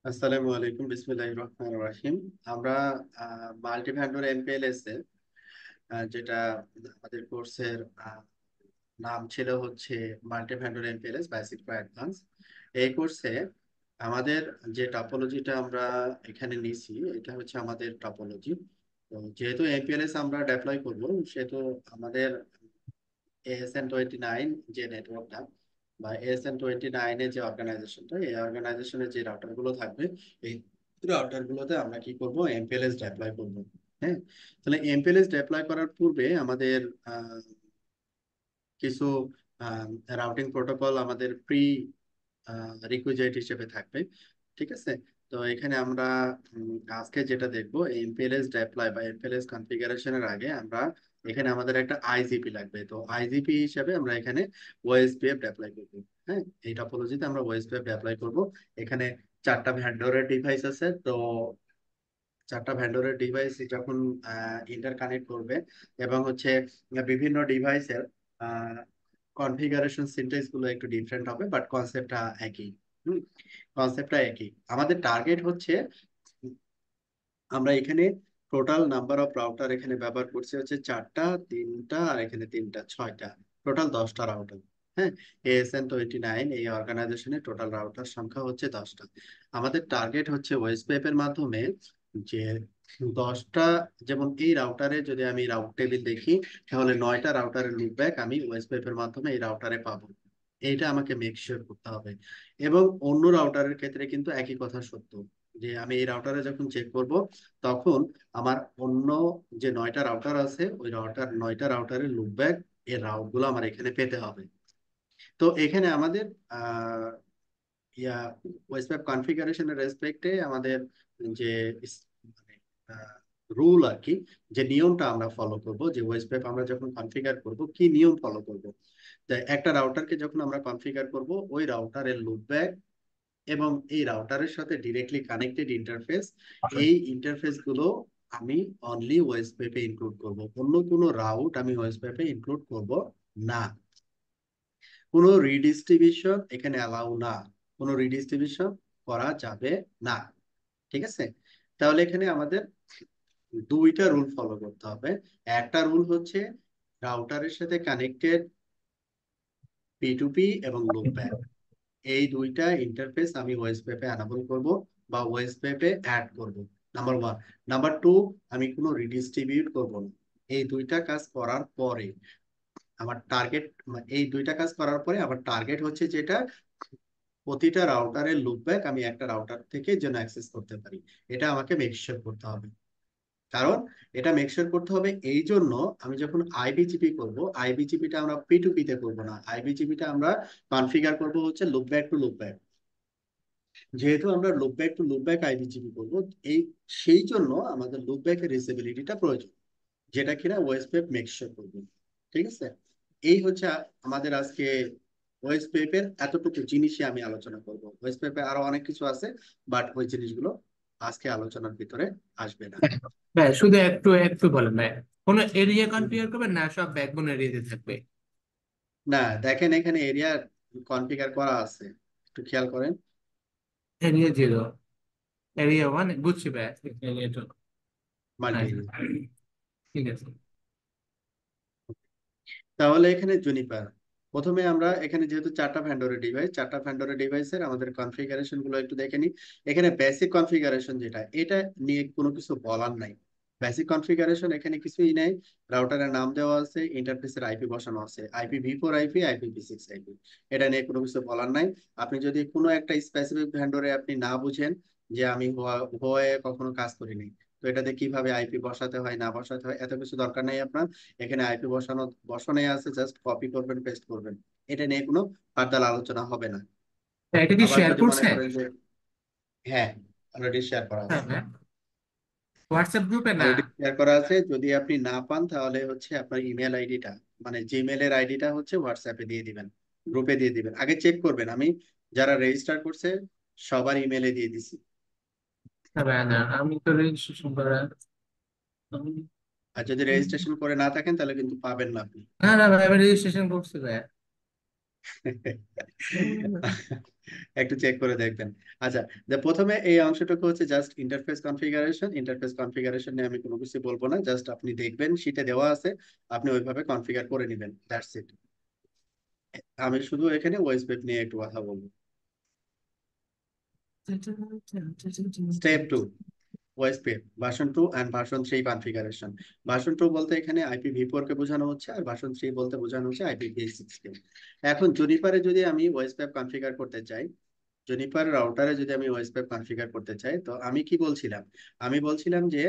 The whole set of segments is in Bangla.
আসসালামু আলাইকুম, বিসমিল্লাহির রহমানির রহিম। আমরা মাল্টি ভেন্ডর এমপিএলএস এর যেটা আমাদের কোর্সের নাম ছিল হচ্ছে multi vendor MPLS basic to advance. এই কোর্সে আমাদের যে টপোলজিটা আমরা এখানে নিছি, এটা হচ্ছে আমাদের টপোলজি। তো যেহেতু এমপিএলএস আমরা ডেপ্লয় করব, সেহেতু আমাদের ASN29 যে নেটওয়ার্কটা বা ASN29 এর যে অর্গানাইজেশনটা, এই অর্গানাইজেশনের যে রাউটার গুলো থাকবে, এই রাউটার গুলোতে আমরা কি করব, এমপিএলএস ডেপ্লয় করব। হ্যাঁ, তাহলে এমপিএলএস ডেপ্লয় করার পূর্বে আমাদের কিছু রাউটিং প্রোটোকল আমাদের প্রি রিকুইজিট হিসেবে থাকবে। ঠিক আছে। তো এখানে আমরা আজকে যেটা দেখবো, এমপিএলএস ডেপ্লয় বা এমপিএলএস কনফিগারেশনের আগে আমরা এখানে আমাদের একটা আইজিপি লাগবে। তো আইজিপি হিসেবে আমরা এখানে ওএসপিএফ ডেপ্লয় করবো। হ্যাঁ, এই টপোলজিতে আমরা ওএসপিএফ ডেপ্লয় করব। এখানে চারটা ভেন্ডরের ডিভাইস আছে। তো চারটা ভেন্ডরের ডিভাইস যখন ইন্টার কানেক্ট করবে এবং হচ্ছে বিভিন্ন ডিভাইসের কনফিগারেশন সিনট্যাক্স গুলো একটু ডিফারেন্ট হবে, বাট কনসেপ্টটা একই। হুম, কনসেপ্টটা একই। আমাদের টার্গেট হচ্ছে, আমরা এখানে টোটাল নাম্বার অফ রাউটার এখানে ব্যবহার করছি হচ্ছে চারটা, তিনটা আর এখানে তিনটা, ছয়টা, টোটাল 10টা রাউটার। হ্যাঁ, ASN29 এই অর্গানাইজেশনের টোটাল রাউটার সংখ্যা হচ্ছে 10টা। আমাদের টার্গেট হচ্ছে ওয়েসপেপ এর মাধ্যমে যে 10টা, যেমন এই রাউটারে যদি আমি রাউট টেবিল দেখি, তাহলে 9টা রাউটারের লুপব্যাক আমি ওয়েসপেপ এর মাধ্যমে এই রাউটারে পাবো। এইটা আমাকে মেক শিওর করতে হবে। এবং অন্য রাউটারের ক্ষেত্রে কিন্তু একই কথা সত্য, যে আমি এই রাউটারে যখন চেক করব, তখন আমার অন্য যে 9টা রাউটার আছে, ওই 9টা রাউটারের লুপব্যাক এর রাউট গুলো আমার এখানে পেতে হবে। তো এখানে আমাদের আহ ইয়া ওয়েসপ্যাপ কনফিগারেশনের রেসপেক্টে আমাদের যে রুল আর কি, যে নিয়মটা আমরা ফলো করব, যে ওয়েসপ্যাপ আমরা যখন কনফিগার করব কি নিয়ম ফলো করব। তাই একটা রাউটারকে যখন আমরা কনফিগার করব, ওই রাউটারের লুপব্যাক এবং এই রাউটারের সাথে ডিরেক্টলি কানেক্টেড ইন্টারফেস, এই ইন্টারফেস গুলো আমি অনলি ওয়েসপ্যাপে ইনক্লুড করব। অন্য কোনো রাউট আমি ওয়েসপ্যাপে ইনক্লুড করব না। কোনো রিডিস্ট্রিবিউশন এখানে অ্যালাউ না, কোনো রিডিস্ট্রিবিউশন করা যাবে না। ঠিক আছে। তাহলে এখানে আমাদের দুইটা রুল ফলো করতে হবে। একটা রুল হচ্ছে রাউটারের সাথে কানেক্টেড P2P এবং লুপব্যাক, এই দুইটা ইন্টারফেস আমি ওয়েসপ্যাপে অ্যানাবল করব বা ওয়েসপ্যাপে অ্যাড করব। Number one. নাম্বার টু, আমি কোনো রিডিস্ট্রিবিউট করব না। এই দুইটা কাজ করার পরে আমার টার্গেট, এই দুইটা কাজ করার পরে আমার টার্গেট হচ্ছে যেটা, প্রতিটা রাউটারের লুপব্যাক আমি একটা রাউটার থেকে যেন অ্যাক্সেস করতে পারি। এটা আমাকে মেকশিওর করতে হবে। কারণ এটা মেকশিওর করতে হবে এই জন্য, আমি যখন আইবিজিপি করব, আইবিজিপিটা আমরা P2P তে করব না, আইবিজিপিটা আমরা কনফিগার করব হচ্ছে লুপব্যাক টু লুপব্যাক। যেহেতু আমরা লুপব্যাক টু লুপব্যাক আইবিজিপি করবো, এই সেই জন্য আমাদের লুপব্যাকের রিসেবিলিটিটা প্রয়োজন, যেটা কিনা ওয়েসপেপ মেকশিওর করবে। ঠিক আছে। এই হচ্ছে আমাদের আজকে ওয়েসপেপের এতটুকু জিনিসই আমি আলোচনা করব। ওয়েসপেপে আরো অনেক কিছু আছে, বাট ওই জিনিসগুলো আজকে আলোচনার ভিতরে আসবে না। ভাই শুধু একটু একটু বলেন ভাই। কোন এরিয়া কনফিগার করবেন না সব ব্যাকবোন এরিয়াতে থাকবে? না, দেখেন এখানে এরিয়া কনফিগার করা আছে, একটু খেয়াল করেন। এরিয়া 0, এরিয়া 1 বুঝছি ভাই। এরিয়া 2 মাল্টি নাই। এরিয়া। ঠিক আছে। তাহলে এখানে জুনিপার, প্রথমে আমরা এখানে যেহেতু চারটা ভেন্ডরের ডিভাইস, চারটা ভেন্ডরের ডিভাইসের আমাদের কনফিগারেশন গুলো একটু দেখে নিই। এখানে বেসিক কনফিগারেশন যেটা, এটা নিয়ে কোনো কিছু বলার নাই। বেসিক কনফিগারেশন এখানে কিছুই নাই। রাউটারের নাম দেওয়া আছে, ইন্টারফেসের আইপি বসানো আছে, IPv4 আইপি, IPv6 আইপি। এটা নিয়ে কোনো কিছু বলার নাই। আপনি যদি কোনো একটা স্পেসিফিক ভেন্ডরে আপনি না বুঝেন, যে আমি হয়ে কখনো কাজ করিনি, তো এটাতে কিভাবে আইপি বসাতে হয় না বসাতে হয় এত কিছু দরকার নেই আপনার। এখানে আইপি বসানো আছে, জাস্ট কপি করবেন, পেস্ট করবেন। এটা নিয়ে কোনো ফার্দার আলোচনা হবে না। তা এটা কি আবার শেয়ার যদি মনে করছেন? করেন যে, হ্যাঁ, অলরেডি শেয়ার করা হ্যাঁ আছে। ভাই। হোয়াটসঅ্যাপ গ্রুপে না? অলরেডি শেয়ার করা আছে। যদি আপনি না পান, তাহলে হচ্ছে আপনার ইমেল আইডিটা, মানে জিমেলের আইডিটা হচ্ছে হোয়াটসঅ্যাপে দিয়ে দিবেন, গ্রুপে দিয়ে দিবেন। আগে চেক করবেন, আমি যারা রেজিস্টার করছে সবার ইমেলে দিয়ে দিছি। না ভাই, না আমি তো রেজিস্ট্রেশন করা। আর যদি রেজিস্ট্রেশন করে না থাকেন, তাহলে কিন্তু পাবেন না আপনি। না না ভাই, আমি রেজিস্ট্রেশন করছি ভাই। একটু চেক করে দেখবেন। আচ্ছা, যে প্রথমে এই অংশটুকু হচ্ছে just interface configuration. Interface configuration নিয়ে আমি কোনো কিছু বলবো না, জাস্ট আপনি দেখবেন শীটে দেওয়া আছে, আপনি ওইভাবে কনফিগার করে নেবেন, দ্যাটস ইট। আমি শুধু এখানে ওয়েস পেপ নিয়ে একটু কথা বলবো। Step two, OSPF version 2 and version 3 configuration. Version 2 বলতে এখানে IPv4 কে বোঝানো হচ্ছে, আর ভার্সন 3 বলতে বোঝানো হচ্ছে IPv6 কে। এখন জুনিপারে যদি আমি ওএসপি কনফিগার করতে চাই, জুনিপার রাউটারে যদি আমি ওএসপি কনফিগার করতে চাই, তো আমি কি বলছিলাম? আমি বলছিলাম যে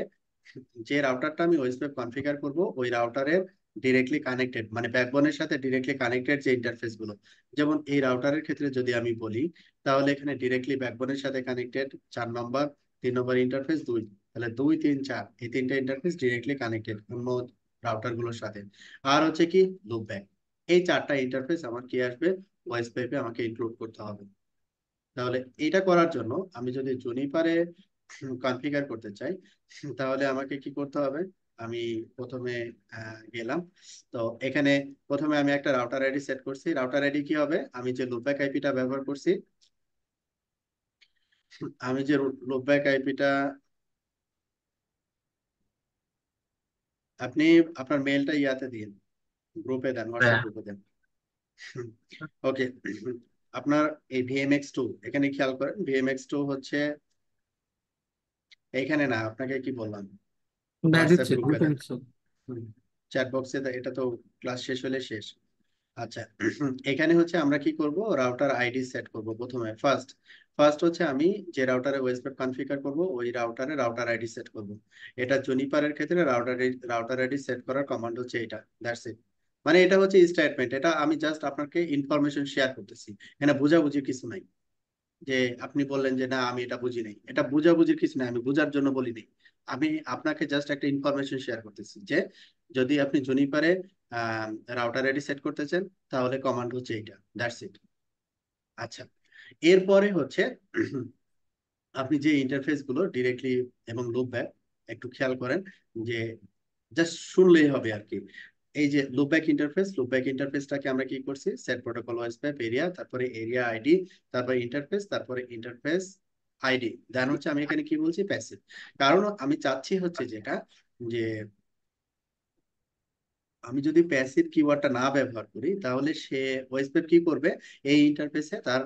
যে রাউটারটা আমি ওএসপি কনফিগার করব, ওই রাউটারের ডিরেক্টলি কানেক্টেড, মানে ব্যাকবোনের সাথে ডিরেক্টলি কানেক্টেড যে ইন্টারফেস গুলো, যেমন এই রাউটারের ক্ষেত্রে যদি আমি বলি, তাহলে এখানে ডিরেক্টলি ব্যাকবোনের সাথে কানেক্টেড 4 নম্বর, 3 নম্বর ইন্টারফেস 2, তাহলে 2 3 4 এই তিনটা ইন্টারফেস ডিরেক্টলি কানেক্টেড অন্য রাউটার গুলোর সাথে। আর হচ্ছে কি লুপব্যাক, এই 4টা ইন্টারফেস আমার কি আসবে, ওএসপি আমাকে ইনক্লুড করতে হবে। তাহলে এটা করার জন্য আমি যদি জুনিপারে কনফিগার করতে চাই, তাহলে আমাকে কি করতে হবে? আমি প্রথমে গেলাম, তো এখানে প্রথমে আমি একটা রাউটার আইডি সেট করছি। রাউটার আইডি কি হবে? আমি যে লুপব্যাক আইপিটা ব্যবহার করছি, আমি যে লুপব্যাক আইপিটা, আপনি আপনার মেলটা ইয়াতে দিন, গ্রুপে দেন, হোয়াটসঅ্যাপ হ্যাঁ, গ্রুপে দেন। ওকে, আপনার এই ভিএমএক্স 2, এখানে খেয়াল করেন ভিএমএক্স 2 হচ্ছে এইখানে না, আপনাকে কি বললাম, ব্যাগ হোয়াটসঅ্যাপ দিচ্ছে, গ্রুপে গ্রুপে দেন। দিচ্ছে। চ্যাট বক্সে, এটা তো ক্লাস শেষ হলে শেষ। আচ্ছা, এখানে হচ্ছে আমরা কি করব, রাউটার আইডি সেট করব প্রথমে। ফার্স্ট ফার্স্ট হচ্ছে আমি যে রাউটারে ওয়েসপেপ কনফিগার করব, ওই রাউটারে রাউটার আইডি সেট করব। এটা জুনিপারের ক্ষেত্রে রাউটার আইডি সেট করার কমান্ড হচ্ছে এটা, দ্যাটস ইট। মানে এটা হচ্ছে স্টেটমেন্ট, এটা আমি জাস্ট আপনাকে ইনফরমেশন শেয়ার করতেছি, এখানে বোঝাবুঝি কিছু নাই। যে আপনি বললেন যে না আমি এটা বুঝি নাই, এটা বোঝাবুঝির কিছু নাই, আমি বোঝার জন্য বলি নাই। আমি আপনাকে জাস্ট একটা ইনফরমেশন শেয়ার করতেছি যে যদি আপনি জুনিপারে রাউটার আইডি সেট করতে চান, তাহলে কমান্ড হচ্ছে এইটা, দ্যাটস ইট। আচ্ছা, এরপরে হচ্ছে আপনি যে ইন্টারফেস গুলো ডিরেক্টলি এবং লুপ ব্যাক, একটু খেয়াল করেন যে জাস্ট শুনলেই হবে আর কি। এই যে লুপব্যাক ইন্টারফেসটাকে আমরা কি করছি, সেট প্রোটোকল ওয়াইসপ্যাপ এরিয়া, তারপরে এরিয়া আইডি, তারপরে ইন্টারফেস, তারপরে ইন্টারফেস আইডি, দেন হচ্ছে আমি এখানে কি বলছি, প্যাসিভ। কারণ আমি চাচ্ছি হচ্ছে যেটা, যে আমি যদি প্যাসিভ কিওয়ার্ডটা না ব্যবহার করি, তাহলে সে ওয়েসপেপ কি করবে, এই ইন্টারফেসে তার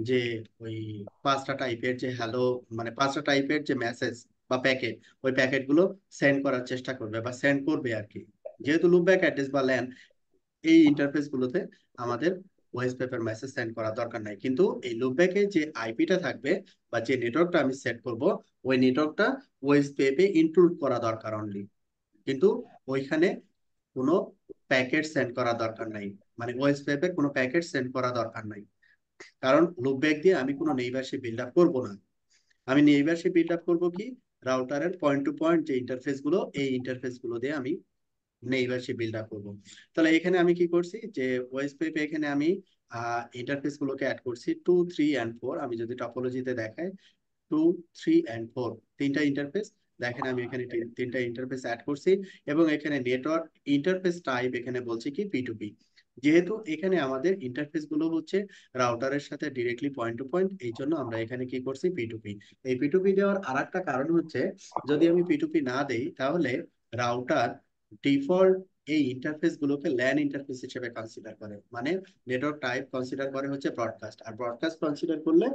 যে ওই 5টা টাইপের যে হ্যালো, মানে 5টা টাইপের যে মেসেজ বা প্যাকেট, ওই প্যাকেট গুলো সেন্ড করার চেষ্টা করবে বা সেন্ড করবে আর কি। যেহেতু লুপব্যাক অ্যাড্রেস বা ল্যান, এই ইন্টারফেস গুলোতে আমাদের ওয়েস পেপের মেসেজ সেন্ড করার দরকার নাই, কিন্তু এই লুপব্যাকে যে আইপিটা থাকবে বা যে নেটওয়ার্কটা আমি সেট করব, ওই নেটওয়ার্কটা ওয়েস পেপে ইনক্লুড করা দরকার অনলি। কিন্তু ওইখানে কোনো প্যাকেট সেন্ড করা দরকার নাই, মানে ওয়েস পেপে কোনো প্যাকেট সেন্ড করা দরকার নাই। কারণ লুপব্যাক দিয়ে আমি কোনো নেইবারশিপ বিল্ড আপ করবো না। আমি নেইবারশিপ বিল্ড আপ করবো কি, রাউটারের পয়েন্ট টু পয়েন্ট যে ইন্টারফেস গুলো, এই ইন্টারফেস গুলো দিয়ে আমি নেইবারশিপ বিল্ড আপ করবো। তাহলে এখানে আমি কি করছি, যে ওয়েস পেপে এখানে আমি ইন্টারফেস গুলোকে অ্যাড করছি 2 3 and 4। আমি যদি টপোলজিতে দেখাই, 2 3 and 4 তিনটা ইন্টারফেস, দেখেন আমি এখানে তিনটা ইন্টারফেস অ্যাড করছি। এবং এখানে নেটওয়ার্ক ইন্টারফেস টাইপ এখানে বলছি কি P2P। যেহেতু এখানে আমাদের ইন্টারফেস গুলো হচ্ছে রাউটারের সাথে ডিরেক্টলি পয়েন্ট টু পয়েন্ট, এই জন্য আমরা এখানে কি করছি, P2P। এই P2P দেওয়ার আর একটা কারণ হচ্ছে, যদি আমি P2P না দেই, তাহলে রাউটার ডিফল্ট এই ইন্টারফেস গুলোকে ল্যান ইন্টারফেস হিসেবে কনসিডার করে। মানে নেটওয়ার্ক টাইপ কনসিডার করে হচ্ছে ব্রডকাস্ট, আর ব্রডকাস্ট কনসিডার করলে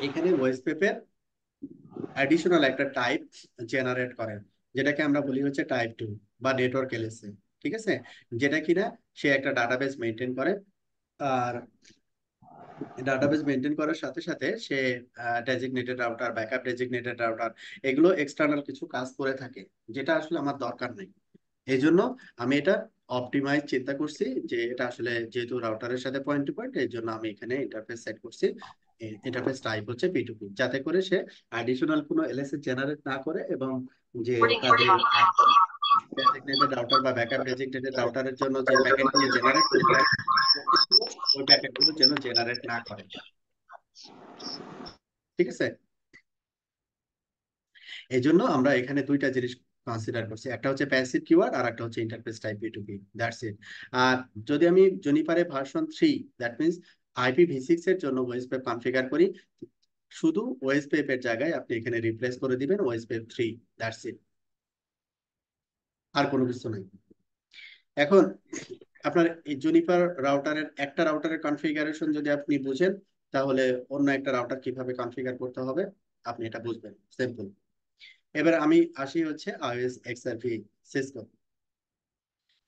এখানে ভয়েস পেপের অ্যাডিশনাল একটা টাইপ জেনারেট করেন, যেটাকে আমরা বলি হচ্ছে টাইপ 2 বা নেটওয়ার্ক এলএসএ। ঠিক আছে, যেটা কিনা সে একটা ডাটাবেস মেনটেন করে। আর ডাটাবেস মেনটেন করার সাথে সাথে সে designated router, backup designated router, এগুলো এক্সটার্নাল কিছু কাজ করে থাকে, যেটা আসলে আমার দরকার নেই। এই জন্য আমি এটা অপটিমাইজ চিন্তা করছি, যে এটা আসলে যেহেতু রাউটারের সাথে পয়েন্ট টু পয়েন্ট, এই জন্য আমি এখানে ইন্টারফেস সেট করছি। ইন্টারফেস টাইপ হচ্ছে P2P, যাতে করে সে অ্যাডিশনাল কোনো এলএসএ জেনারেট না করে, এবং যে তাদের ডেজিগনেটেড রাউটার বা ব্যাকআপ ডেজিগনেটেড রাউটারের জন্য যে প্যাকেটগুলো জেনারেট করবে, ওই প্যাকেটগুলো যেন জেনারেট না করে। ঠিক আছে, এই জন্য আমরা এখানে দুইটা জিনিস কনসিডার করছি, একটা হচ্ছে প্যাসিভ কিওয়ার্ড, আর একটা হচ্ছে interface type P2P, that's it. আর যদি আমি জুনিপারে ভার্সন 3, দ্যাট মিনস IPv6 এর জন্য ওএসপিএফ কনফিগার করি, শুধু ওএসপিএফ এর জায়গায় আপনি এখানে রিপ্লেস করে দিবেন ওএসপিএফ 3, দ্যাটস ইট, আর কোনো কিছু নাই। এখন আপনার এই জুনিপার রাউটারের একটা রাউটারের কনফিগারেশন যদি আপনি বুঝেন, তাহলে অন্য একটা রাউটার কিভাবে কনফিগার করতে হবে আপনি এটা বুঝবেন, সিম্পল। এবার আমি আসি হচ্ছে iOS XRP সিসকো।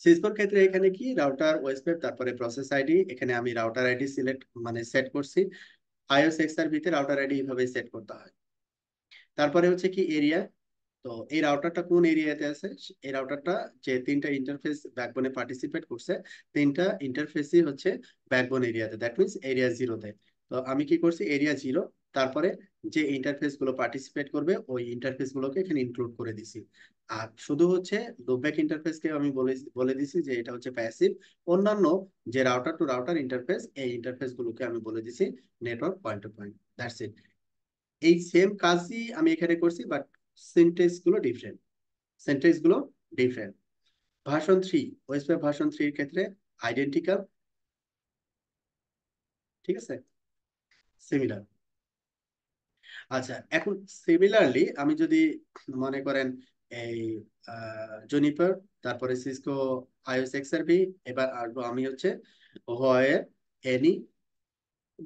সিসকোর ক্ষেত্রে এখানে কি রাউটার ওএসপিএফ তারপরে প্রসেস আইডি, এখানে আমি রাউটার আইডি সিলেক্ট মানে সেট করছি। iOS XRP তে রাউটার আইডি এইভাবে সেট করতে হয়। তারপরে হচ্ছে কি এরিয়া, তো এই রাউটারটা কোন এরিয়াতে আছে, এই রাউটারটা যে তিনটা ইন্টারফেস ব্যাকবোনে পার্টিসিপেট করছে, তিনটা ইন্টারফেসই হচ্ছে ব্যাকবোন এরিয়াতে, দ্যাট মিনস এরিয়া 0-তে। তো আমি কি করছি এরিয়া 0, তারপরে যে ইন্টারফেস গুলো পার্টিসিপেট করবে ওই ইন্টারফেস গুলোকে এখানে ইনক্লুড করে দিছি। আর শুধু হচ্ছে লুপব্যাক ইন্টারফেসকে আমি বলে বলে দিছি যে এটা হচ্ছে প্যাসিভ। অন্যান্য যে রাউটার টু রাউটার ইন্টারফেস, এই ইন্টারফেস গুলোকে আমি বলে দিছি network point to point, that's it. এই সেম কাজই আমি এখানে করছি, বাট সিনট্যাক্স গুলো ডিফারেন্ট, সেন্টেন্স গুলো ডিফারেন্ট। ভার্সন 3, ওয়েসপেপ ভার্সন 3 এর ক্ষেত্রে আইডেন্টিক্যাল, ঠিক আছে, সিমিলার। আচ্ছা, এখন সিমিলারলি আমি যদি মনে করেন এই জুনিপার, তারপরে সিসকো iOS XRP, এবার আসবো আমি হচ্ছে হোয়াইয়ের NE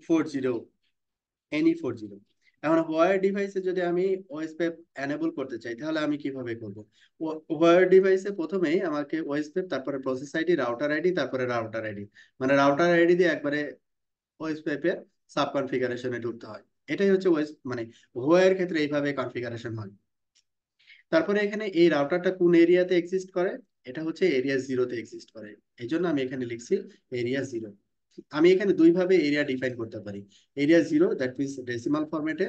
40, NE 40। এখন হোয়ার ডিভাইসে যদি আমি ওএসপেপ এনেবল করতে চাই তাহলে আমি কিভাবে করব? হোয়ার ডিভাইসে প্রথমেই আমাকে ওএসপেপ, তারপরে প্রসেস আইডি, রাউটার আইডি, তারপরে রাউটার আইডি, মানে রাউটার আইডি দিয়ে একবারে ওএসপেপের সাব কনফিগারেশনে ঢুকতে হয়। এটাই হচ্ছে ওএস মানে হোয়ার ক্ষেত্রে এইভাবে কনফিগারেশন হয়। তারপরে এখানে এই রাউটারটা কোন এরিয়াতে এক্সিস্ট করে, এটা হচ্ছে এরিয়া 0-তে এক্সিস্ট করে। এই জন্য আমি এখানে লিখছি এরিয়া 0। আমি এখানে দুই ভাবে এরিয়া ডিফাইন করতে পারি, এরিয়া 0 দ্যাট মিনস ডেসিমাল ফরম্যাটে,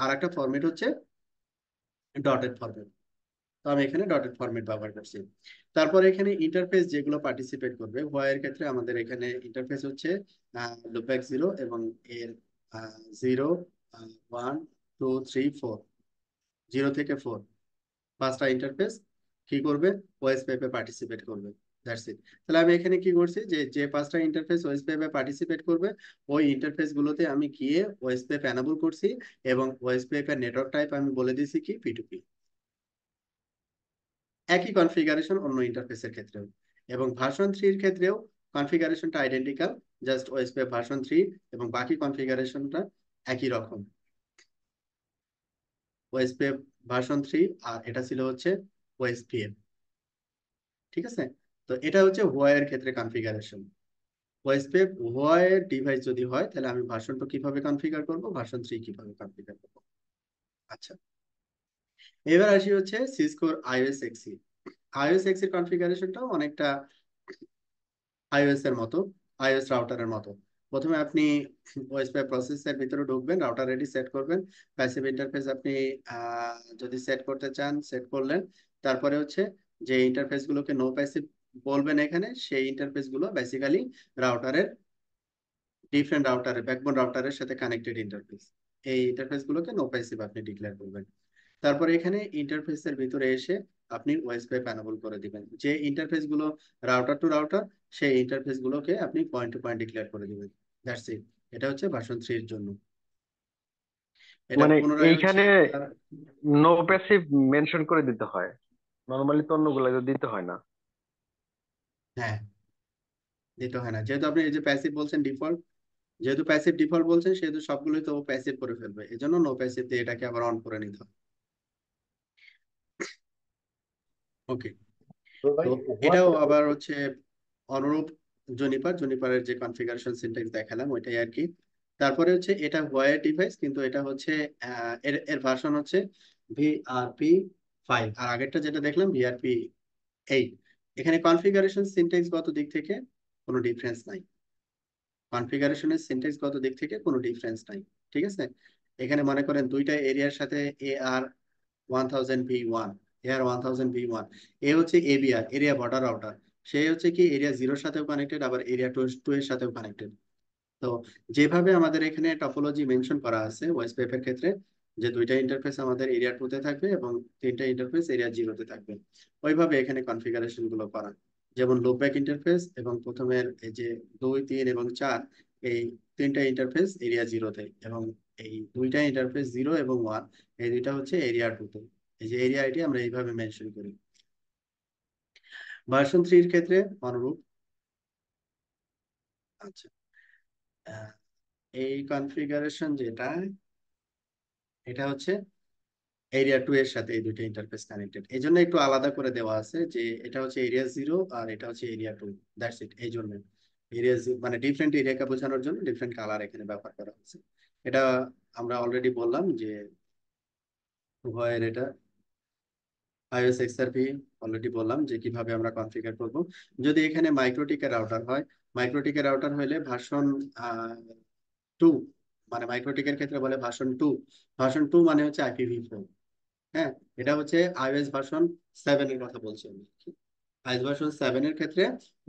আর একটা ফরম্যাট হচ্ছে ডটেড ফরম্যাট। তো আমি এখানে ডটেড ফরম্যাট ব্যবহার করছি। তারপর এখানে ইন্টারফেস যেগুলো পার্টিসিপেট করবে হোয়াইয়ের ক্ষেত্রে আমাদের এখানে ইন্টারফেস হচ্ছে লুপব্যাক 0 এবং এর 0, 1, 2, 3, 4, 0 থেকে 4, পাঁচটা ইন্টারফেস কি করবে, ওএসপিএফ এ পার্টিসিপেট করবে, দ্যাটস ইট। তাহলে আমি এখানে কি করছি যে যে পাঁচটা ইন্টারফেস ওএসপিএফ এ পার্টিসিপেট করবে ওই ইন্টারফেস গুলোতে আমি গিয়ে ওএসপিএফ এনাবল করছি, এবং ওএসপিএফ এর নেটওয়ার্ক টাইপ আমি বলে দিছি কি P2P। একই কনফিগারেশন অন্য ইন্টারফেসের ক্ষেত্রেও, এবং ভার্সন 3 এর ক্ষেত্রেও কনফিগারেশনটা আইডেন্টিক্যাল, জাস্ট ওএসপিএফ ভার্সন 3 এবং বাকি কনফিগারেশনটা একই রকম, ওএসপিএফ ভার্সন 3, আর এটা ছিল হচ্ছে ওএসপিএফ, ঠিক আছে। তো এটা হচ্ছে হোয়াইয়ের ক্ষেত্রে কনফিগারেশন। ওএসপিএফ হোয়াইয়ের ডিভাইস যদি হয় তাহলে আমি ভার্সন 2 কিভাবে কনফিগার করব, ভার্সন 3 কিভাবে কনফিগার করব। আচ্ছা, এবার আসি হচ্ছে সিসকোর আইওএস এক্সি। আইওএস এক্সির কনফিগারেশনটাও অনেকটা আইওএস এর মতো, আইওএস রাউটারের মতো। প্রথমে আপনি ওএসপিএফ প্রসেসের ভিতরে ঢুকবেন, রাউটার রেডি সেট করবেন, প্যাসিভ ইন্টারফেস আপনি যদি সেট করতে চান সেট করলেন। তারপরে হচ্ছে যে ইন্টারফেস গুলোকে নো প্যাসিভ বলবেন এখানে, সেই ইন্টারফেস গুলো বেসিক্যালি রাউটারের, ডিফারেন্ট রাউটারের ব্যাকবোন রাউটারের সাথে কানেক্টেড ইন্টারফেস, এই ইন্টারফেস গুলোকে নো প্যাসিভ আপনি ডিক্লেয়ার করবেন। তারপরে এখানে ইন্টারফেসের ভিতরে এসে আপনি ওএসপিএফ এনাবল করে দিবেন, যে ইন্টারফেস গুলো রাউটার টু রাউটার, সেই ইন্টারফেস গুলোকে আপনি পয়েন্ট টু পয়েন্ট ডিক্লেয়ার করে দিবেন, দ্যাটস ইট। এটা হচ্ছে ভার্সন 3 এর জন্য। এটা মানে পুনরায় হচ্ছে এইখানে আপনার, নো প্যাসিভ মেনশন করে দিতে হয়, নর্মালি তো অন্যগুলো দিতে হয় না। হ্যাঁ, দিতে হয় না, যেহেতু আপনি এই যে প্যাসিভ বলছেন ডিফল্ট, যেহেতু প্যাসিভ ডিফল্ট বলছেন সেহেতু সবগুলোই তো প্যাসিভ করে ফেলবে, এই জন্য নো প্যাসিভ দিয়ে এটাকে আবার অন করে নিতে হবে। ওকে, তো তো ভাই এটাও হোয়াটসঅ্যাপ, আবার হচ্ছে অনুরূপ জুনিপারের যে কনফিগারেশন সিনট্যাক্স দেখালাম ওইটাই আর কি। তারপরে হচ্ছে এটা হোয়াইট ডিভাইস, কিন্তু এটা হচ্ছে এর এর ভার্সন হচ্ছে VRP 5, আর আগেরটা যেটা দেখলাম VRP 8। এখানে কনফিগারেশন সিনট্যাক্স গত দিক থেকে কোনো ডিফারেন্স নাই, কনফিগারেশনের সিনট্যাক্স গত দিক থেকে কোনো ডিফারেন্স নাই, ঠিক আছে। এখানে মনে করেন দুইটা এরিয়ার সাথে AR1000V1, AR1000V1, এ হচ্ছে এবিআর, এরিয়া বর্ডার রাউটার, সে হচ্ছে কি এরিয়া 0-এর সাথেও কানেক্টেড, আবার এরিয়া 2 এর সাথেও কানেক্টেড। তো যেভাবে আমাদের এখানে টপোলজি মেনশন করা আছে ওএসপিএফ এর ক্ষেত্রে, যে দুইটা ইন্টারফেস আমাদের এরিয়া 2-তে থাকবে এবং তিনটা ইন্টারফেস এরিয়া 0-তে থাকবে, ওইভাবে এখানে কনফিগারেশন গুলো করা। যেমন লুপব্যাক ইন্টারফেস এবং প্রথমের এই যে 2, 3 এবং 4, এই তিনটা ইন্টারফেস এরিয়া 0-তে, এবং এই দুইটা ইন্টারফেস 0 এবং 1, এই দুইটা হচ্ছে এরিয়া 2-তে। এই যে এরিয়া আইডি আমরা এইভাবে মেনশন করি। ভার্সন 3 এর ক্ষেত্রে অনুরূপ। আচ্ছা, আহ, এই কনফিগারেশন যেটা, এটা হচ্ছে এরিয়া 2 এর সাথে এই দুইটা ইন্টারফেস কানেক্টেড, এই জন্য একটু আলাদা করে দেওয়া আছে যে এটা হচ্ছে এরিয়া 0 আর এটা হচ্ছে এরিয়া 2। That's it. এই জন্য এরিয়া মানে ডিফারেন্ট এরিয়াকে বোঝানোর জন্য ডিফারেন্ট কালার এখানে ব্যবহার করা হচ্ছে। এটা আমরা অলরেডি বললাম যে উভয়ের এটা iOS XRP অলরেডি বললাম যে কিভাবে আমরা কনফিগার করব। যদি এখানে মাইক্রোটিকের রাউটার হয়, মাইক্রোটিকের রাউটার হলে ভার্সন 2, মানে মাইক্রোটিকের ক্ষেত্রে বলে ভার্সন 2। ভার্সন 2 মানে হচ্ছে IPv4। হ্যাঁ, এটা হচ্ছে iOS ভার্সন 7 এর কথা বলছি আমি। iOS ভার্সন 7 এর ক্ষেত্রে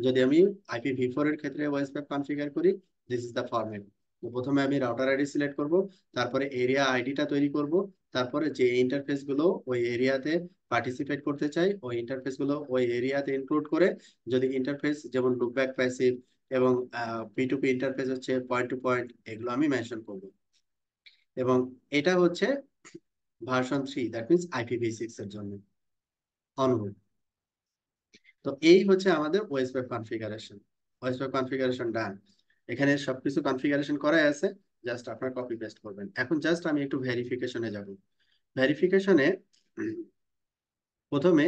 যদি আমি IPv4 এর ক্ষেত্রে ওএসপ্যাপ কনফিগার করি, দিস ইজ দ্য ফরম্যাট। প্রথমে আমি রাউটার আইডি সিলেক্ট করব, তারপরে এরিয়া আইডিটা তৈরি করব, তারপরে যে ইন্টারফেস গুলো ওই এরিয়াতে পার্টিসিপেট করতে চাই ওই ইন্টারফেস গুলো ওই এরিয়াতে ইনক্লুড করে, যদি ইন্টারফেস যেমন লুপব্যাক প্যাসিভ এবং P2P ইন্টারফেস হচ্ছে পয়েন্ট টু পয়েন্ট, এগুলো আমি মেনশন করব। এবং এটা হচ্ছে ভার্সন 3, দ্যাট মিনস IPv6 এর জন্য অনুরূপ। তো এই হচ্ছে আমাদের ওএসপিএফ কনফিগারেশন। ওএসপিএফ কনফিগারেশন ডান। এখানে সবকিছু কনফিগারেশন করাই আছে, জাস্ট আপনার কপি পেস্ট করবেন। এখন জাস্ট আমি একটু ভেরিফিকেশনে যাব। ভেরিফিকেশনে প্রথমে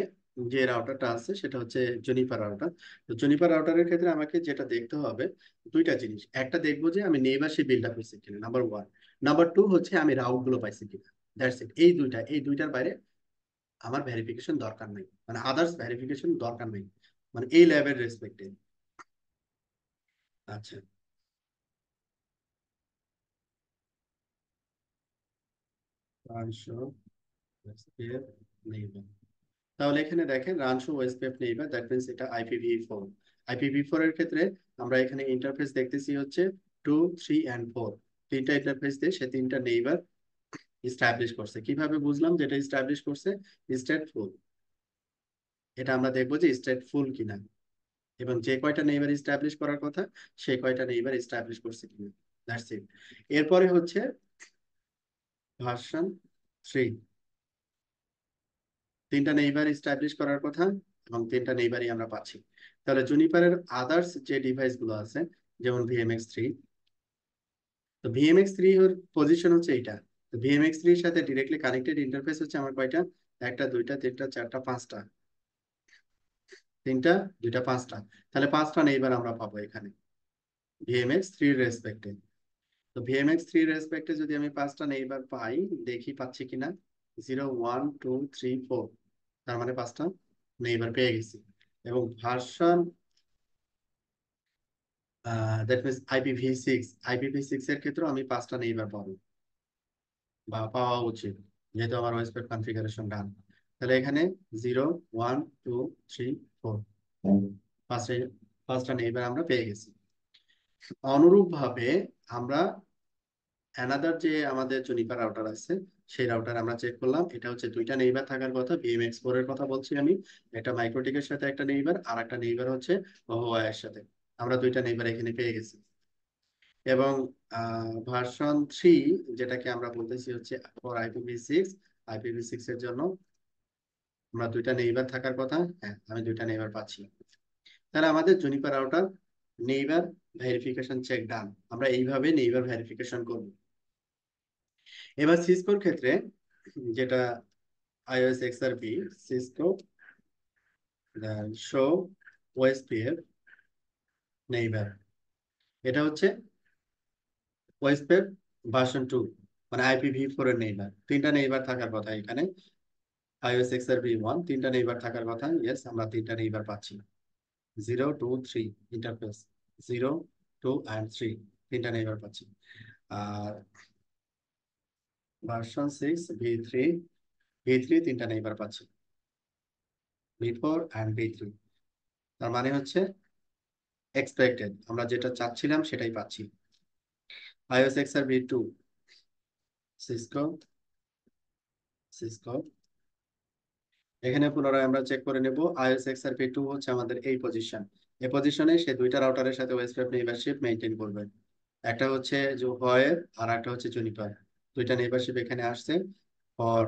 যে রাউটারটা আছে সেটা হচ্ছে জুনিপার রাউটার। তো জুনিপার রাউটারের ক্ষেত্রে আমাকে যেটা দেখতে হবে দুইটা জিনিস। একটা দেখবো যে আমি নেইবারশিপ বিল্ড আপ হয়েছে কিনা, নাম্বার 1। নাম্বার 2 হচ্ছে আমি রাউট গুলো পাইছি কিনা। That's it. এই দুইটার বাইরে আমার ভেরিফিকেশন দরকার নেই, মানে আদার্স ভেরিফিকেশন দরকার নেই, মানে এই ল্যাবের রেসপেক্টে। আচ্ছা, রানশো ওএসপিএফ নেইবার। তাহলে এখানে দেখেন রানশো ওএসপিএফ নেইবার, দ্যাট মিনস এটা IPv4। IPv4 এর ক্ষেত্রে আমরা এখানে ইন্টারফেস দেখতেছি হচ্ছে 2, 3 and 4। তিনটা ইন্টারফেস দিয়ে সে তিনটা নেইবার ইস্টাবলিশ করছে। কিভাবে বুঝলাম যেটা ইস্টাবলিশ করছে? স্টেটফুল। এটা আমরা দেখবো যে স্টেটফুল কিনা, এবং যে কয়টা নেইবার ইস্টাবলিশ করার কথা সেই কয়টা নেইবার ইস্টাবলিশ করছে কিনা। That's it. এরপরে হচ্ছে ভার্সন 3। তিনটা নেইবার ইস্টাবলিশ করার কথা এবং তিনটা নেইবারই আমরা পাচ্ছি। তাহলে জুনিপারের আদার্স যে ডিভাইস গুলো আছে, যেমন VMX3, তো VMX3 এর পজিশন হচ্ছে এইটা। তো VMX3 এর সাথে ডিরেক্টলি কানেক্টেড ইন্টারফেস হচ্ছে আমার কয়টা? একটা, দুইটা, তিনটা, চারটা, পাঁচটা। তিনটা, দুইটা, পাঁচটা। তাহলে পাঁচটা নেইবার আমরা পাবো এখানে VMX3 এর রেসপেক্টে। তো VMX3 এর রেসপেক্টে যদি আমি পাঁচটা নেইবার পাই, দেখি পাচ্ছি কিনা। 0, 1, 2, 3, 4, তার মানে পাঁচটা নেইবার পেয়ে গেছি। এবং ভার্সন দ্যাট মিনস IPv6 এর ক্ষেত্রে আমি পাঁচটা নেইবার পাবো বা পাওয়া উচিত, যেহেতু আমার ওয়েবসাইট কনফিগারেশন ডান। তাহলে এখানে 0, 1, 2, 3, 4, পাঁচটা পাঁচটা নেইবার আমরা পেয়ে গেছি। অনুরূপ ভাবে আমরা অ্যানাদার যে আমাদের জুনিপার রাউটার আছে সেই রাউটার আমরা চেক করলাম, এটা হচ্ছে দুইটা নেইবার থাকার কথা। VMX4 এর কথা বলছি আমি। একটা মাইক্রোটিকের সাথে একটা নেইবার, আর একটা নেইবার হচ্ছে ওহুয়া এর সাথে। আমরা দুইটা নেইবার এখানে পেয়ে গেছি। এবং ভার্সন 3, যেটাকে আমরা বলতেছি হচ্ছে ফর IPv6 এর জন্য আমরা দুইটা নেইবার থাকার কথা। হ্যাঁ, আমি দুইটা নেইবার পাচ্ছি। তাহলে আমাদের Juniper router neighbour verification check done. আমরা এইভাবে নেইবার ভেরিফিকেশন করব। এবার সিসকোর ক্ষেত্রে, যেটা iOS XRP, Cisco show OSPF neighbour, এটা হচ্ছে ওএসপিএফ ভার্সন 2, মানে IPv4 এর নেইবার। তিনটা নেইবার থাকার কথা এখানে। iOS XRP 1 তিনটা নেইবার থাকার কথা। ইয়েস, আমরা তিনটা নেইবার পাচ্ছি। 0, 2, 3 ইন্টারফেস, 0, 2 and 3 তিনটা নেইবার পাচ্ছি। আর ভার্সন 6 V3 তিনটা নেইবার পাচ্ছি, V4 and V3। তার মানে হচ্ছে এক্সপেক্টেড, আমরা যেটা চাচ্ছিলাম সেটাই পাচ্ছি। iOS XRP 2, সিসকো সিসকো এখানে পুনরায় আমরা চেক করে নেব। iOS XRP 2 হচ্ছে আমাদের এই পজিশন। এই পজিশনে সে দুইটা রাউটারের সাথে ওয়েবসাইট নেইবারশিপ মেইনটেইন করবে। একটা হচ্ছে যে ভয়ের আর একটা হচ্ছে জুনিপার। দুইটা নেইবারশিপ এখানে আসছে ফর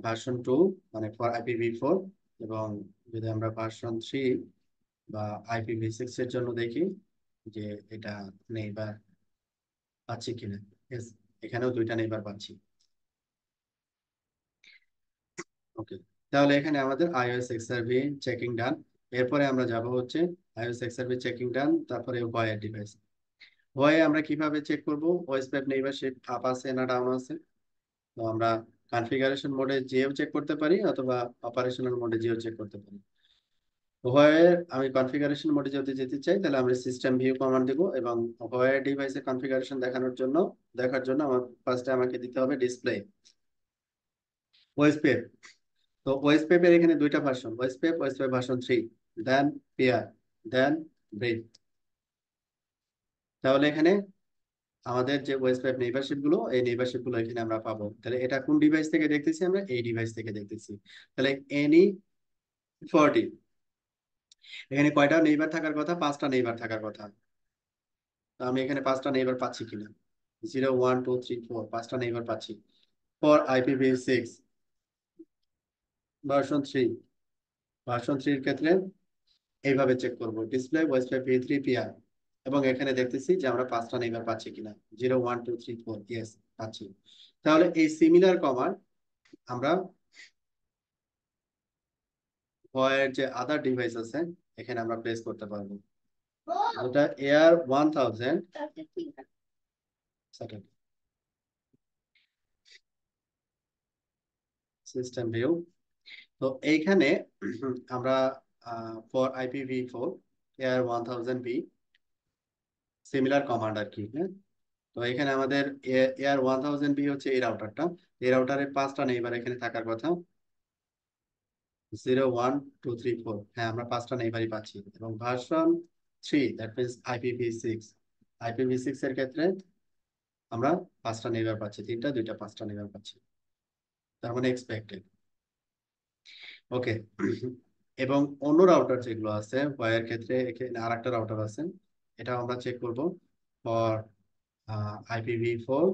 ভার্সন 2, মানে ফর IPv4। এবং যদি আমরা ভার্সন 3 বা IPv6 এর জন্য দেখি যে এটা নেইবার পাচ্ছি কিনা। Yes, এখানেও দুইটা নেইবার পাচ্ছি। ওকে, তাহলে এখানে আমাদের iOS এক্সআরভি চেকিং ডান। এরপরে আমরা যাব হচ্ছে iOS এক্সআরভি চেকিং ডান, তারপরে ভয়ের ডিভাইস। ভয়ে আমরা কিভাবে চেক করব ওএসপিএফ নেইবারশিপ আপ আছে না ডাউন আছে। তো আমরা কনফিগারেশন মোডে যেও চেক করতে পারি অথবা অপারেশনাল মোডে যেও চেক করতে পারি। ভয়ে আমি কনফিগারেশন মোডে যদি যেতে চাই তাহলে আমরা সিস্টেম ভিউ কমান্ড দেব, এবং ভয়ে ডিভাইসের কনফিগারেশন দেখার জন্য আমার ফার্স্টে আমাকে দিতে হবে ডিসপ্লে ওএসপিএফ। তো ওএসপিএফ এর এখানে দুইটা ভার্সন, ওএসপিএফ ভার্সন 3, দেন পেয়ার, দেন ব্রেড। তাহলে এখানে আমাদের যে ওয়েবসাইট নেইবারশিপ গুলো, এই নেইবারশিপ গুলো এখানে আমরা পাবো। তাহলে এটা কোন ডিভাইস থেকে দেখতেছি? আমরা এই ডিভাইস থেকে দেখতেছি। তাহলে NE40, এখানে কয়টা নেইবার থাকার কথা? 5টা নেইবার থাকার কথা। তো আমি এখানে 5টা নেইবার পাচ্ছি কিনা? 0 1 2 3 4, 5টা নেইবার পাচ্ছি। ফর IPv6 ভার্সন 3, ভার্সন 3 এর ক্ষেত্রে এইভাবে চেক করব ডিসপ্লে ওয়েবসাইট V3 PR, এবং এখানে দেখতেছি যে আমরা 5টা নেইবার পাচ্ছি কিনা। 0 1 2 3 4, ইয়েস পাচ্ছি। তাহলে এই সিমিলার কমান্ড আমরা ভয়ের যে আদার ডিভাইস আছে এখানে আমরা প্লেস করতে পারবো। ওটা Air 1000 সিস্টেম ভিউ। তো এইখানে আমরা for IPv4 Air 1000B similar command আর কি, হ্যাঁ। তো এখানে আমাদের Air 1000B হচ্ছে এই রাউটারটা। এই রাউটারের 5টা নেইবার এখানে থাকার কথা। 0 1 2 3 4, হ্যাঁ আমরা 5টা নেইবারই পাচ্ছি। এবং ভার্সন 3, দ্যাট মিনস IPv6 এর ক্ষেত্রে আমরা 5টা নেইবার পাচ্ছি, 3টা 2টা 5টা নেইবার পাচ্ছি, তার মানে এক্সপেক্টেড। ওকে, এবং অন্য রাউটার যেগুলো আছে ওয়্যার ক্ষেত্রে এখানে আরেকটা রাউটার আছে, এটা আমরা চেক করব ফর IPv4।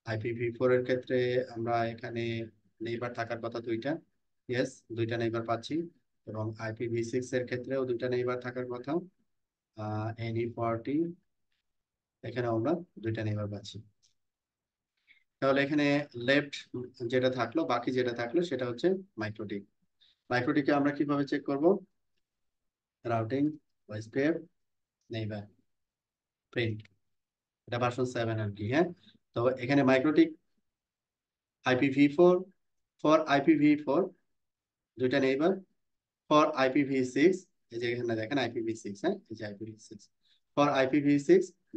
IPv4 এর ক্ষেত্রে আমরা এখানে নেইবার থাকার কথা 2টা, ইয়েস 2টা নেইবার পাচ্ছি। এবং IPv6 এর ক্ষেত্রেও 2টা নেইবার থাকার কথা, NE40, এখানে আমরা 2টা নেইবার পাচ্ছি। তাহলে এখানে লেফট যেটা থাকলো, বাকি যেটা থাকলো সেটা হচ্ছে মাইক্রোটিক। মাইক্রোটিকে আমরা কিভাবে চেক করব? রাউটিং ওএসপিএফ নেইবার প্রিন্ট, এটা ভার্সন 7 আর কি, হ্যাঁ। তো এখানে মাইক্রোটিক IPv4, ফর IPv4 দুইটা নেইবার, ফর IPv6 এই যে এখানে দেখেন IPv6, হ্যাঁ এই যে IPv6, ফর IPv6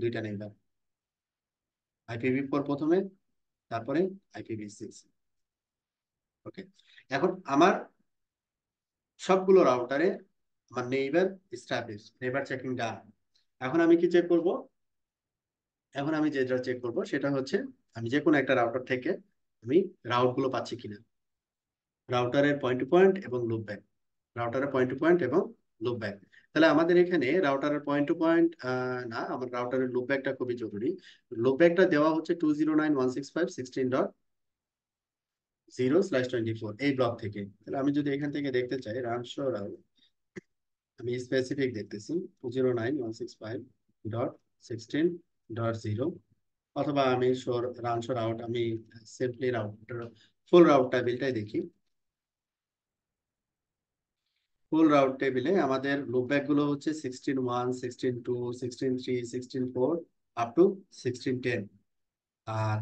দুইটা নেইবার, IPv4 প্রথমে, তারপরে IPv6। ওকে, এখন আমার সবগুলো রাউটারে আমার নেইবার এস্টাবলিশ, নেইবার চেকিং ডান। এখন আমি কি চেক করব? এখন আমি যেটা চেক করব সেটা হচ্ছে আমি যে কোনো একটা রাউটার থেকে আমি রাউট গুলো পাচ্ছি কিনা, রাউটারের পয়েন্ট টু পয়েন্ট এবং লুপ ব্যাক, রাউটারের পয়েন্ট টু পয়েন্ট এবং লুপ ব্যাক। তাহলে আমাদের এখানে রাউটারের পয়েন্ট টু পয়েন্ট না, আমার রাউটারের লুপ ব্যাকটা খুবই জরুরি। লুপ ব্যাকটা দেওয়া হচ্ছে 209.165.16.0/24 এই ব্লক থেকে। তাহলে আমি যদি এখান থেকে দেখতে চাই রান শো রাউট, আমি স্পেসিফিক দেখতেছি 209.165.16.0, অথবা আমি রান শো রাউট, আমি সিম্পলি রাউটার ফুল রাউট টেবিলটাই দেখি। ফুল রাউট টেবিলে আমাদের লুপব্যাক গুলো হচ্ছে 16.1, 16.2, 16.3, 16.4 আপ টু 16.10। আর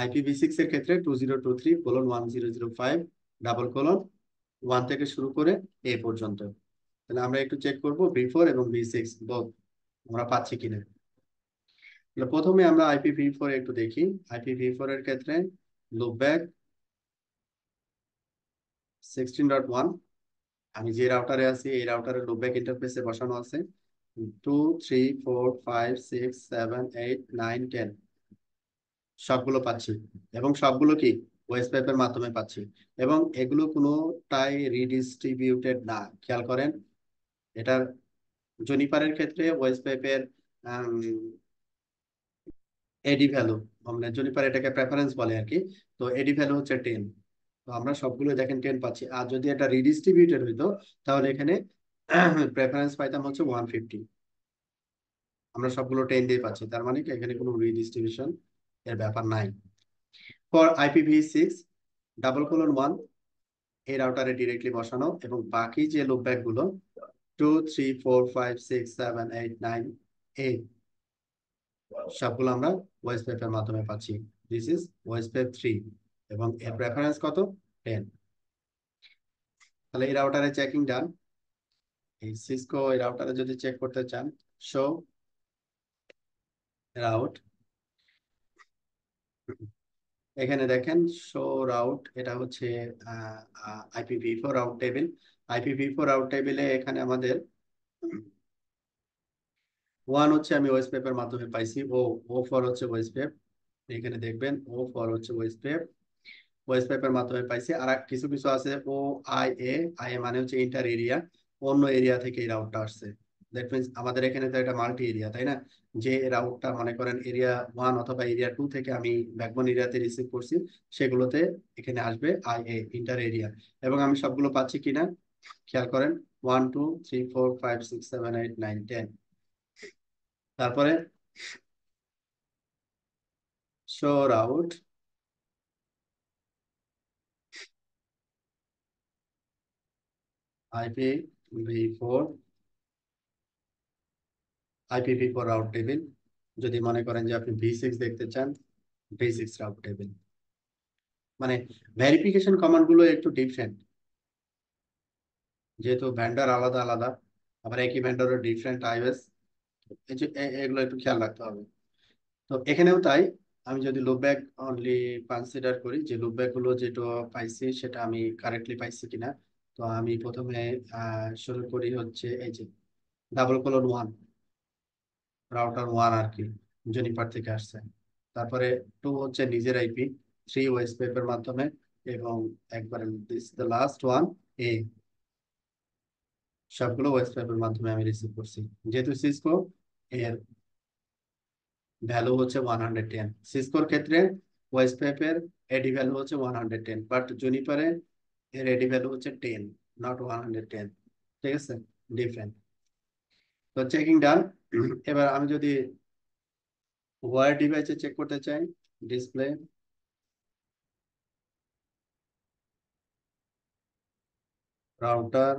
IPv6 এর ক্ষেত্রে 2023:1005:1 থেকে শুরু করে এ পর্যন্ত। তাহলে আমরা একটু চেক করব V4 এবং V6 বোথ আমরা পাচ্ছি কিনা। তাহলে প্রথমে আমরা IPv4 একটু দেখি। IPv4 এর ক্ষেত্রে লুপব্যাক 16.1, আমি যে রাউটারে আছি এই রাউটারের লুপব্যাক ইন্টারফেসে বসানো আছে 2 3 4 5 6 7 8 9 10, সবগুলো পাচ্ছি। এবং সবগুলো কি ওয়েবসাইটের মাধ্যমে পাচ্ছি, এবং এগুলো কোনোটাই রিডিস্ট্রিবিউটেড না। খেয়াল করেন, এটার জুনিপারের ক্ষেত্রে ওয়েবসাইটের এডি ভ্যালু, মানে জুনিপার এটাকে প্রেফারেন্স বলে আর কি। তো এডি ভ্যালু হচ্ছে 10। তো আমরা সবগুলো দেখেন 10 পাচ্ছি। আর যদি এটা রিডিস্ট্রিবিউটেড হইতো তাহলে এখানে প্রেফারেন্স পাইতাম হচ্ছে 150। আমরা সবগুলো 10 দিয়ে পাচ্ছি, তার মানে কি এখানে কোনো রিডিস্ট্রিবিউশন এর ব্যাপার নাই। ফর IPv6 1 এই রাউটারে ডিরেক্টলি বসানো, এবং বাকি যে লুপব্যাক গুলো 2 3 4 5 6 7 8 9 8 সবগুলো আমরা ভয়েস এর মাধ্যমে পাচ্ছি। দিস ইজ ভয়েস 3 এবং এর প্রেফারেন্স কত? 10। তাহলে এই রাউটারে চেকিং ডান। এই সিসকো এই রাউটারে যদি চেক করতে চান, শো রাউট, এখানে দেখেন শো রাউট, এটা হচ্ছে IPv4 route table. IPv4 route টেবিলে এখানে আমাদের 1 হচ্ছে আমি ওয়েস্ট পেপের মাধ্যমে পাইছি, ও ও ফর হচ্ছে ওয়েস্ট পেপ। এখানে দেখবেন ও ফর হচ্ছে ওয়েস্ট পেপ, ওয়েস্ট পেপের মাধ্যমে পাইছি। আর কিছু কিছু আছে ও আই এ মানে হচ্ছে ইন্টার এরিয়া, অন্য এরিয়া থেকে এই রাউটটা আসছে। দ্যাট মিনস আমাদের এখানে তো এটা মাল্টি এরিয়া, তাই না? যে রাউটটা মনে করেন এরিয়া 1 অথবা এরিয়া 2 থেকে আমি ব্যাকবোন এরিয়াতে রিসিভ করছি, সেগুলোতে এখানে আসবে ইন্টার এরিয়া। এবং আমি সবগুলো পাচ্ছি কিনা খেয়াল করেন, 1 2 3 4 5 6 7 8 9 10। তারপরে show route IPv4 IPv4 route table. যদি মনে করেন যে আপনি V6 দেখতে চান, V6 রাউট টেবিল। মানে ভেরিফিকেশন কমান্ড গুলো একটু ডিফারেন্ট, যেহেতু ভেন্ডার আলাদা আলাদা, আবার একই ভেন্ডারের ডিফারেন্ট আইওএস, এগুলো একটু খেয়াল রাখতে হবে। তো এখানেও তাই। আমি যদি লুপব্যাক অনলি কনসিডার করি, যে লুপব্যাক গুলো যেটা পাইছি সেটা আমি কারেক্টলি পাইছি কিনা। তো আমি প্রথমে শুরু করি হচ্ছে এই যে 1:1 রাউটার 1 আর কি, জেনিফার থেকে আসছে। তারপরে 2 হচ্ছে নিজের আইপি, 3 ওয়েস্ট পেপের মাধ্যমে, এবং একবারে দিস দ্য লাস্ট ওয়ান এ, সবগুলো ওয়েস্ট পেপের মাধ্যমে আমি রিসিভ করছি। যেহেতু সিসকো এর ভ্যালু হচ্ছে 110, সিসকোর ক্ষেত্রে ওয়েস্ট পেপের এডি ভ্যালু হচ্ছে 110, বাট জুনিপারে এর এডি ভ্যালু হচ্ছে 10, নট 110। ঠিক আছে, ডিফারেন্ট। তো চেকিং ডান। এবার আমি যদি ওয়্যার ডিভাইসে চেক করতে চাই, display router,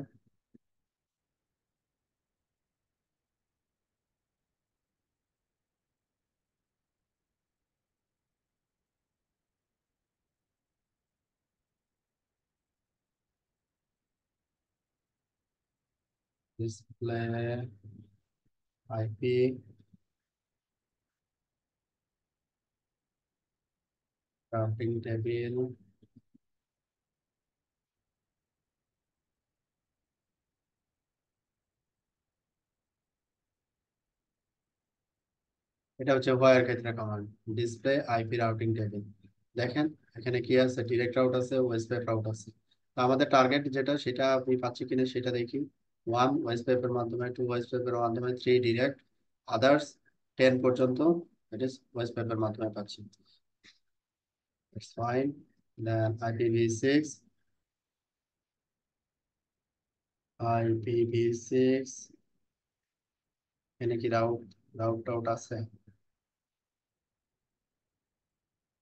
display IP, routing table, এটা হচ্ছে হোয়ার ক্ষেত্রে command. Display IP routing table, দেখেন এখানে কি আছে, ডিরেক্ট রাউট আছে, ওয়েস্ট পেপ রাউট আছে। তো আমাদের টার্গেট যেটা, সেটা আমি পাচ্ছি কিনা সেটা দেখি। 1 ওয়েস্ট পেপের মাধ্যমে, 2 ওয়েস্ট পেপের মাধ্যমে, 3 ডিরেক্ট, আদার্স 10 পর্যন্ত ইট ইজ ওয়েস্ট পেপের মাধ্যমে পাচ্ছি। It's fine. Then IPv6, IPv6 এখানে কি রাউট রাউট টাউট আছে?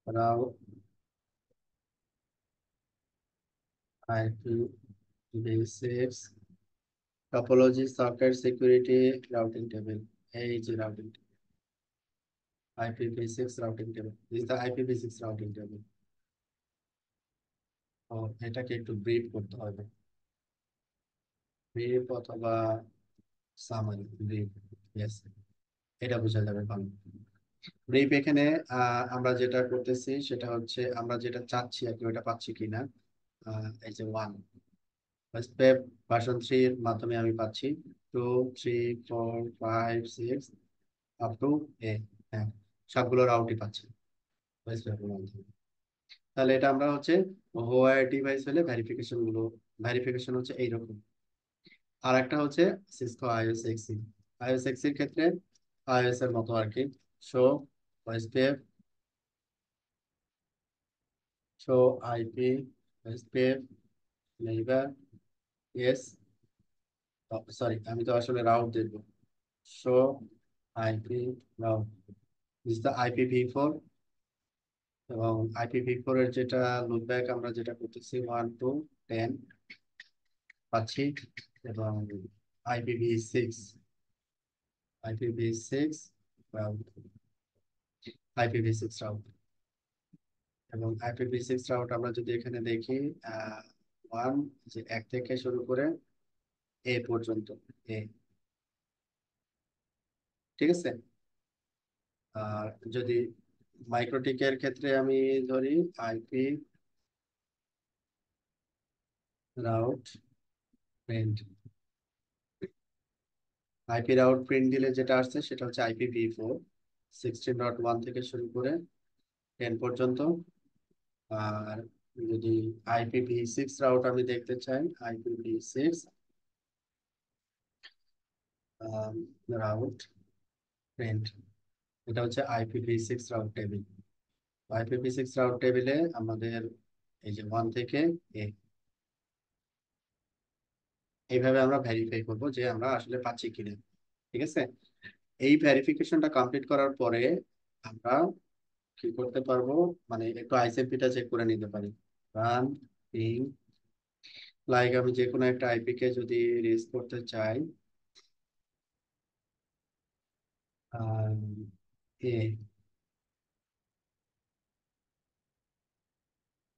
Route IPv6 topology socket security routing table, এই যে routing IPv6 routing table, this the IPv6 routing table. ও, এটাকে একটু ব্রিফ করতে হবে, ব্রিফ অথবা সামারি, ব্রিফ, ইয়েস, এটা বোঝা যাবে ভালো। ব্রিফ এখানে আমরা যেটা করতেছি সেটা হচ্ছে আমরা যেটা চাচ্ছি আর কি, ওটা পাচ্ছি কিনা। এই যে 1 স্টেপ ভার্সন 3 এর মাধ্যমে আমি পাচ্ছি, 2 3 4 5 6 আপ টু এ। হ্যাঁ, সবগুলো রাউটই পাচ্ছি voice map এর মাধ্যমে। তাহলে এটা আমরা হচ্ছে হোয়ার ডিভাইস হলে ভেরিফিকেশন হচ্ছে এইরকম। আর একটা হচ্ছে Cisco iOS XE, iOS XE এর ক্ষেত্রে iOS এর মতো আর কি। Show OSPF, show IP, OSPF, neighbour, yes, sorry আমি তো আসলে রাউট দেখবো। Show IP route, this the IPv4, এবং IPv4 এর যেটা লুপব্যাক আমরা যেটা করতেছি 1 to 10 পাচ্ছি, এবং IPv6, IPv6 route, IPv6 route, এবং IPv6 রাউট আমরা যদি এখানে দেখি, ওয়ান, যে 1 থেকে শুরু করে এ পর্যন্ত, এ, ঠিক আছে। আর যদি মাইক্রোটিকের ক্ষেত্রে আমি ধরি IP route print, IP route print দিলে যেটা আসছে সেটা হচ্ছে IPv4 16.1 থেকে শুরু করে 10 পর্যন্ত। আর যদি IPv6 রাউট আমি দেখতে চাই, IPv6 রাউট প্রিন্ট, এটা হচ্ছে IPv6 route table. IPv6 route টেবিলে আমাদের এই যে 1 থেকে এ, এইভাবে আমরা ভেরিফাই করব যে আমরা আসলে পাচ্ছি কিনা, ঠিক আছে। এই ভেরিফিকেশনটা কমপ্লিট করার পরে আমরা কি করতে পারবো, মানে একটু আইসিএমপিটা চেক করে নিতে পারি। রান পিং, লাইক আমি যে কোনো একটা আইপি কে যদি রেজ করতে চাই, এ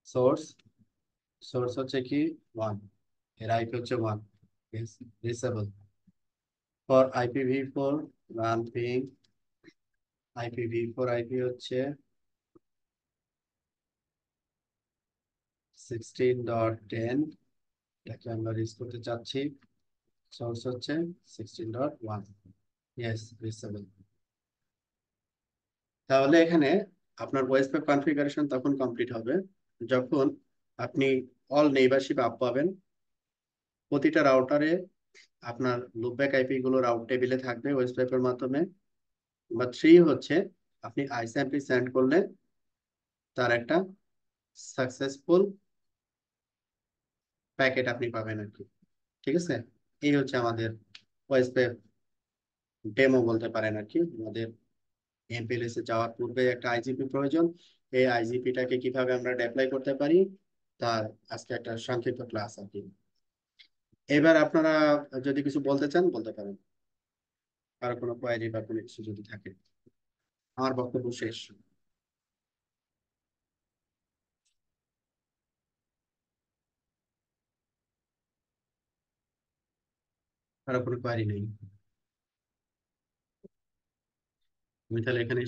সোর্স, সোর্স হচ্ছে কি 1, এর আইপি হচ্ছে 1, reachable. For IPv4 run ping, IPv4 IP হচ্ছে 16.10, এটাকে আমরা রিচ করতে চাচ্ছি, সোর্স হচ্ছে 16.1, ইয়েস রিচেবল। তাহলে এখানে আপনার ওয়েস ওয়েব কনফিগারেশন তখন কমপ্লিট হবে যখন আপনি অল নেইবারশিপ আপ পাবেন। প্রতিটা রাউটারে আপনার লুপব্যাক আইপি গুলো রাউট টেবিলে থাকবে ওয়েস ওয়েবের মাধ্যমে। বা 3 হচ্ছে আপনি আইসএমপি সেন্ড করলে তার একটা সাকসেসফুল প্যাকেট আপনি পাবেন আর কি, ঠিক আছে। এই হচ্ছে আমাদের ওয়েস ওয়েব ডেমো বলতে পারেন আর কি। আমাদের এমপিএলএস এ যাওয়ার পূর্বে একটা আইজিপি প্রয়োজন, এই আইজিপিটাকে কিভাবে আমরা ডেপ্লয় করতে পারি তার আজকে একটা সংক্ষিপ্ত ক্লাস আর কি। এবার আপনারা যদি কিছু বলতে চান বলতে পারেন, কারো কোনো কোয়ারি বা কোনো কিছু যদি থাকে। আমার বক্তব্য শেষ। কারো কোনো কোয়ারি নেই, আমি তাহলে এখানে